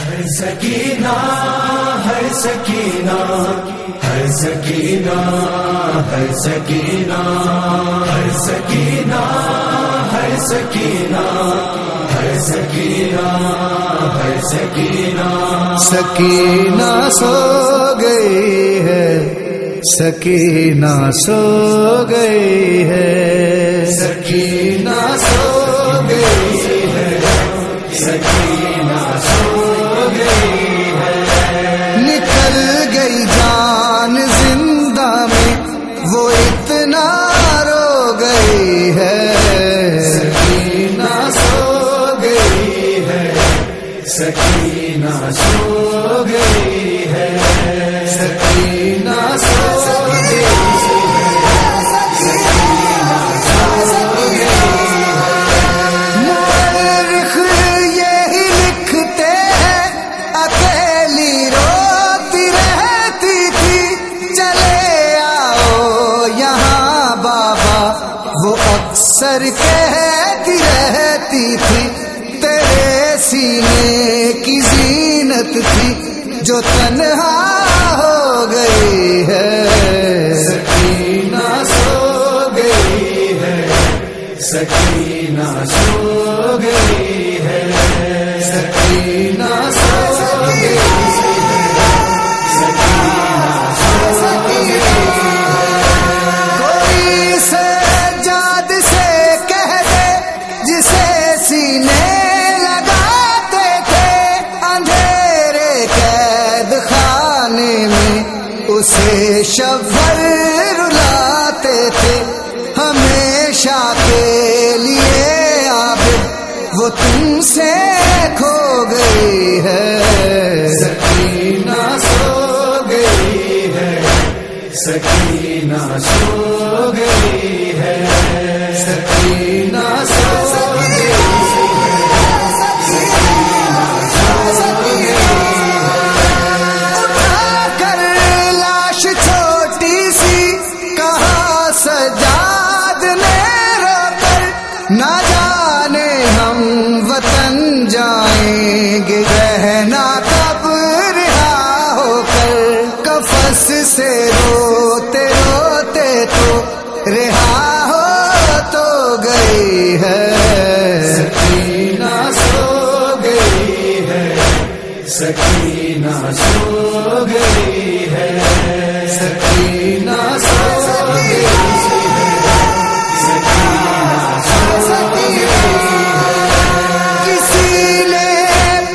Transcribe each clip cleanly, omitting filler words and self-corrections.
ہر سکینہ ہر سکینہ ہر سکینہ ہر سکینہ ہر سکینہ ہر سکینہ ہر سکینہ ہر سکینہ سکینہ سو گئی ہے، سکینہ سو گئی ہے، سکینہ سو گئی ہے، سکینہ سو گئی ہے، نکل گئی جان زندہ میں وہ اتنا رو گئی ہے، سکینہ سو گئی ہے، سکینہ سو گئی ہے، سکینہ سو گئی ہے، مورخ یہی لکھتے ہیں اکیلی روتی رہتی تھی، چلے آؤ یہاں بابا وہ اکثر کہتی رہتی تھی، تیرے سینے کی زینت تھی جو تنہا ہو گئی ہے، سکینہ سو گئی ہے، سکینہ سو گئی ہے، سکینہ سو گئی ہے، سکینہ سو گئی ہے، کوئی سجاد سے کہہ دے جسے سینے لگاتے تھے اندھیرے قید خانے میں، اسے شبھر رلاتے تھے ہمیشہ کے لیے عابد وہ تم سے کھو گئی ہے، سکینہ سو گئی ہے، سکینہ سو گئی ہے، سکینہ سو گئی ہے، سکینہ سو گئی ہے، اٹھا کر لاش چھوٹی سی کہاں سجاد نے رو کر، نہ جانے ہم وطن جائیں گے رہنا کب رہا ہو کر، کفس سے روتے روتے تو رہا ہو تو گئی ہے، سکینہ سو گئی ہے، سکینہ سو گئی ہے، سکینہ سو گئی ہے، سکینہ سو گئی ہے، کسی نے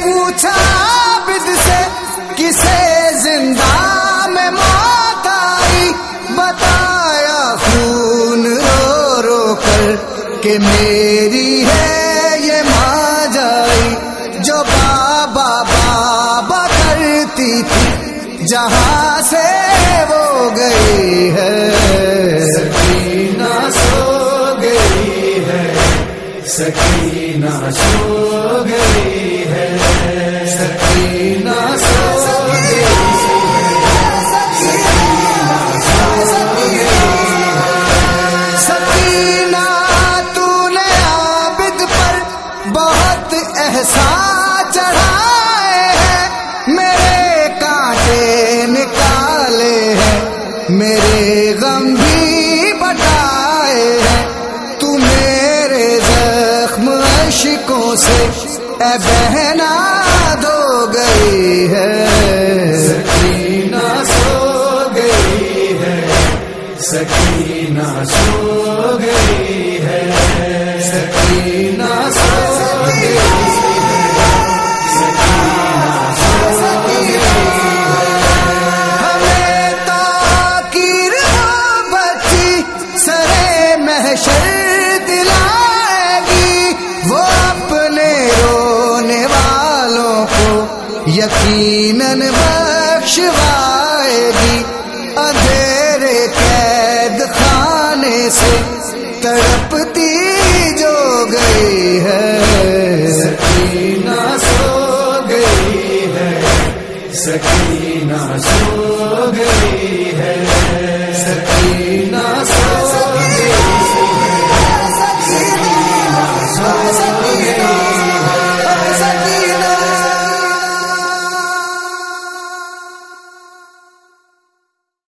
پوچھا عابد سے کسے زندہ میں موت آئی، بتایا خون رو رو کر کہ میری ہے یہ ماں جائی، جو بابا بابا کرتی تھی جہاں سے وہ گئی ہے، سکینہ سو گئی ہے، سکینہ سو گئی ہے، سکینہ سو گئی ہے، سکینہ سو گئی ہے، سکینہ تو نے عابد پر بہت احسان چڑھائے ہیں، میرے کانٹے نکالے ہیں، میرے غم بھی بٹائے ہیں، تو میرے زخم عشقوں سے اے بہنا دھو گئی ہے، سکینہ سو گئی ہے، سکینہ سو گئی ہے، سکینہ سو گئی ہے، سکینہ سو گئی ہے، ہمیں تاکیر ہو بچی سرے محشر دلائے گی، وہ اپنے رونے والوں کو یقیناً بخشوائے گی، اندھیرے قید خانے سے تڑپتی جو گئی ہے، سکینہ سو گئی ہے، سکینہ سو گئی ہے، سکینہ